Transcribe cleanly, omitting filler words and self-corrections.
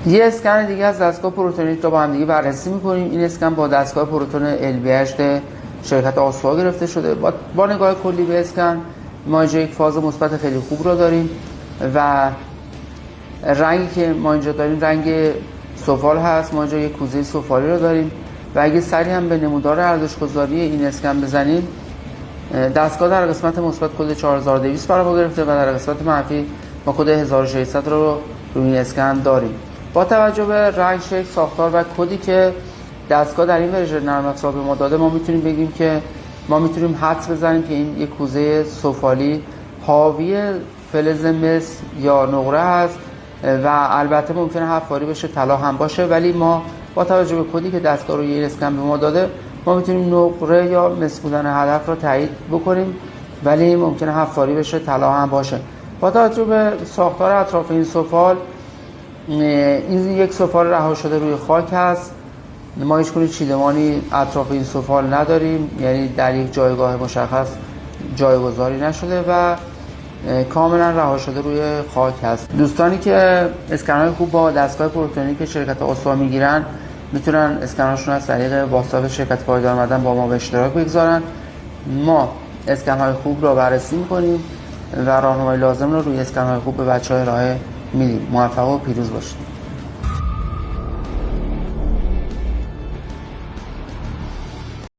یه اسکن دیگه از دستگاه پروتونیک رو با هم دیگه بررسی می‌کنیم. این اسکن با دستگاه پروتون LBHD شرکت آسوا گرفته شده. با نگاه کلی به اسکن ما اینجا یک فاز مثبت خیلی خوب رو داریم و رنگی که ما اینجا داریم رنگ سفال هست. ما اینجا یک کوزه سفالی رو داریم و اگه سری هم به نمودار ارزش‌گذاری این اسکن بزنیم، دستگاه در قسمت مثبت کد 4200 برای ما گرفته و در قسمت منفی ما کد 1600 رو روی اسکن داریم. با توجه به رنگ، شکل، ساختار و کدی که دستگاه در این ورژن نرم افزار به ما داده، ما میتونیم بگیم که ما میتونیم حدس بزنیم که این یک کوزه سفالی حاوی فلز مس یا نقره هست و البته ممکنه حفاری بشه، طلا هم باشه، ولی ما با توجه به کدی که دستگاه روی این اسکن به ما داده ما میتونیم نقره یا مس بودن هدف رو تایید بکنیم، ولی ممکنه حفاری بشه، طلا هم باشه. با توجه به ساختار اطراف این سفال، این یک سفال رها شده روی خاک هست. ما هیچ چیدمانی اطراف این سفال نداریم، یعنی در یک جایگاه مشخص جایگذاری نشده و کاملا رها شده روی خاک هست. دوستانی که اسکن‌های خوب با دستگاه پروتونیک شرکت آسوا میگیرن میتونن اسکن‌هاشون از طریق واتساپ شرکت پایدار معدن با ما به اشتراک بگذارن. ما اسکن‌های خوب رو بررسی می‌کنیم و راهنمای لازم رو روی اسکن‌های خوب به بچه‌های ارائه میدیم. موفق و پیروز باشید.